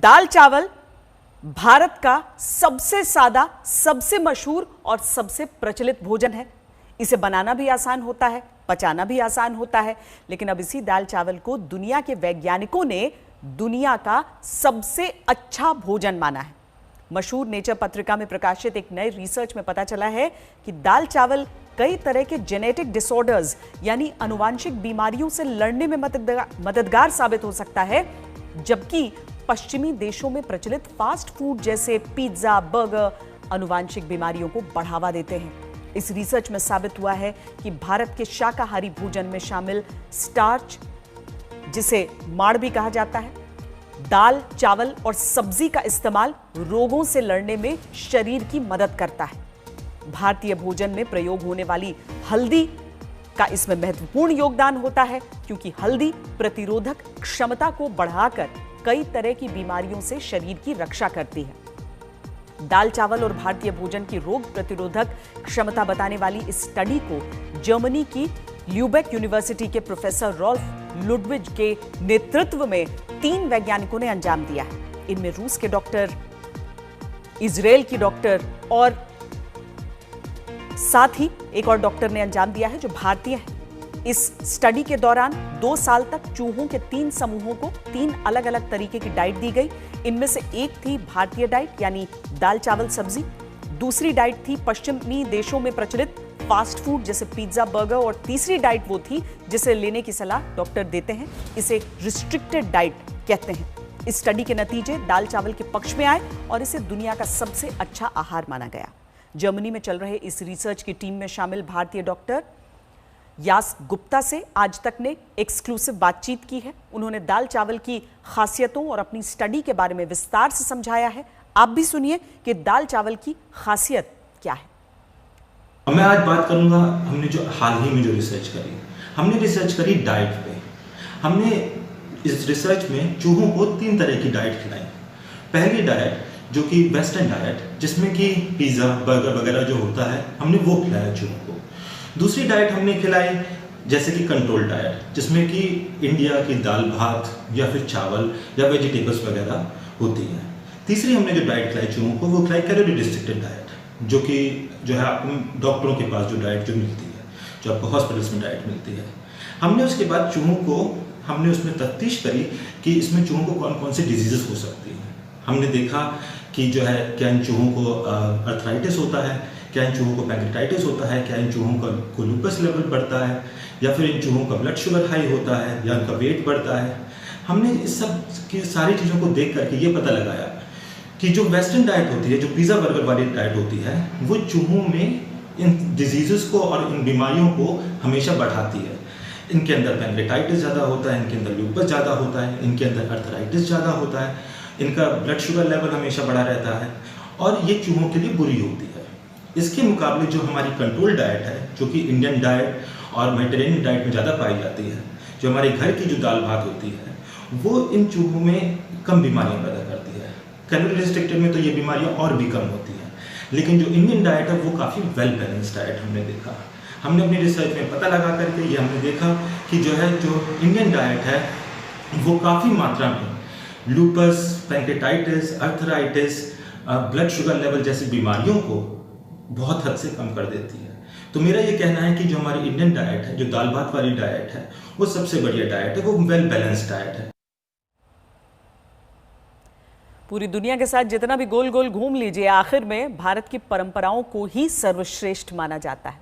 दाल चावल भारत का सबसे सादा, सबसे मशहूर और सबसे प्रचलित भोजन है। इसे बनाना भी आसान होता है, पचाना भी आसान होता है। लेकिन अब इसी दाल चावल को दुनिया के वैज्ञानिकों ने दुनिया का सबसे अच्छा भोजन माना है। मशहूर नेचर पत्रिका में प्रकाशित एक नए रिसर्च में पता चला है कि दाल चावल कई तरह के जेनेटिक डिसऑर्डर्स यानी आनुवांशिक बीमारियों से लड़ने में मददगार साबित हो सकता है, जबकि पश्चिमी देशों में प्रचलित फास्ट फूड जैसे पिज्जा, बर्गर आनुवांशिक बीमारियों को बढ़ावा देते हैं। इस रिसर्च में साबित हुआ है कि भारत के शाकाहारी भोजन में शामिल स्टार्च, जिसे माड़ भी कहा जाता है, दाल, चावल और सब्जी का इस्तेमाल रोगों से लड़ने में शरीर की मदद करता है। भारतीय भोजन में प्रयोग होने वाली हल्दी का इसमें महत्वपूर्ण योगदान होता है, क्योंकि हल्दी प्रतिरोधक क्षमता को बढ़ाकर कई तरह की बीमारियों से शरीर की रक्षा करती है। दाल, चावल और भारतीय भोजन की रोग प्रतिरोधक क्षमता बताने वाली इस स्टडी को जर्मनी की ल्यूबेक यूनिवर्सिटी के प्रोफेसर रॉल्फ लुडविग के नेतृत्व में 3 वैज्ञानिकों ने अंजाम दिया है। इनमें रूस के डॉक्टर, इजराइल की डॉक्टर और साथ ही एक और डॉक्टर ने अंजाम दिया है जो भारतीय है। इस स्टडी के दौरान 2 साल तक चूहों के 3 समूहों को 3 अलग अलग तरीके की डाइट दी गई। इनमें से एक थी भारतीय डाइट यानी दाल, चावल, सब्जी। दूसरी डाइट थी पश्चिमी देशों में प्रचलित फास्ट फूड जैसे पिज्जा, बर्गर। और तीसरी डाइट वो थी जिसे लेने की सलाह डॉक्टर देते हैं। इसे रिस्ट्रिक्टेड डाइट कहते हैं। इस स्टडी के नतीजे दाल चावल के पक्ष में आए और इसे दुनिया का सबसे अच्छा आहार माना गया। जर्मनी में चल रहे इस रिसर्च की टीम में शामिल भारतीय डॉक्टर यास गुप्ता से आज तक ने एक्सक्लूसिव बातचीत की है। उन्होंने दाल चावल की खासियतों और अपनी स्टडी के बारे में विस्तार से समझाया है। आप भी सुनिए कि दाल चावल की खासियत क्या है। मैं आज बात करूंगा, हमने जो हाल ही में जो रिसर्च करी, हमने रिसर्च करी डाइट पे। हमने इस रिसर्च में चूहों को 3 तरह की डाइट खिलाई। पहली डाइट जो कि वेस्टर्न डाइट, जिसमें कि पिज़्ज़ा, बर्गर वगैरह जो होता है, हमने वो खिलाया चूहों को। दूसरी डाइट हमने खिलाई जैसे कि कंट्रोल डाइट, जिसमें कि इंडिया की दाल भात या फिर चावल या वेजिटेबल्स वगैरह होती है। तीसरी हमने जो डाइट खिलाई चूहों को, वो खिलाई कैलोरी रिस्ट्रिक्टेड डाइट, जो कि जो है आपको डॉक्टरों के पास जो डाइट जो मिलती है, जो आपको हॉस्पिटल्स में डाइट मिलती है। हमने उसके बाद चूहों को हमने उसमें तफ्तीश करी कि इसमें चूहों को कौन कौन सी डिजीजेस हो सकती हैं। हमने देखा कि जो है क्या इन चूहों को अर्थराइटिस होता है, क्या इन चूहों को पैंक्रेटाइटिस होता है, क्या इन चूहों को लूपस लेवल बढ़ता है, या फिर इन चूहों का ब्लड शुगर हाई होता है, या उनका वेट बढ़ता है। हमने इस सब की सारी चीज़ों को देख करके ये पता लगाया कि जो वेस्टर्न डाइट होती है, जो पिज़्ज़ा बर्गर वाली डाइट होती है, वो चूहों में इन डिजीज़ को और इन बीमारियों को हमेशा बढ़ाती है। इनके अंदर पैंक्रेटाइटिस ज़्यादा होता है, इनके अंदर लूपस ज़्यादा होता है, इनके अंदर अर्थराइटिस ज़्यादा होता है, इनका ब्लड शुगर लेवल हमेशा बढ़ा रहता है, और ये चूहों के लिए बुरी होती है। इसके मुकाबले जो हमारी कंट्रोल डाइट है, जो कि इंडियन डाइट और मेडिटेरेनियन डाइट में ज़्यादा पाई जाती है, जो हमारे घर की जो दाल भात होती है, वो इन चूहों में कम बीमारियाँ पैदा करती है। कैलोरी रिस्ट्रिक्टेड में तो ये बीमारियाँ और भी कम होती हैं, लेकिन जो इंडियन डाइट है वो काफ़ी वेल बैलेंस्ड डाइट हमने देखा। हमने अपनी रिसर्च में पता लगा करके ये हमने देखा कि जो इंडियन डाइट है वो काफ़ी मात्रा में lupus, pancreatitis, arthritis, blood sugar level जैसी बीमारियों को बहुत हद से कम कर देती है। तो मेरा ये कहना है कि जो हमारी इंडियन डाइट है, जो दाल भात वाली डाइट है, वो सबसे बढ़िया डाइट है, वो वेल बैलेंस्ड डाइट है। पूरी दुनिया के साथ जितना भी गोल गोल घूम लीजिए, आखिर में भारत की परंपराओं को ही सर्वश्रेष्ठ माना जाता है।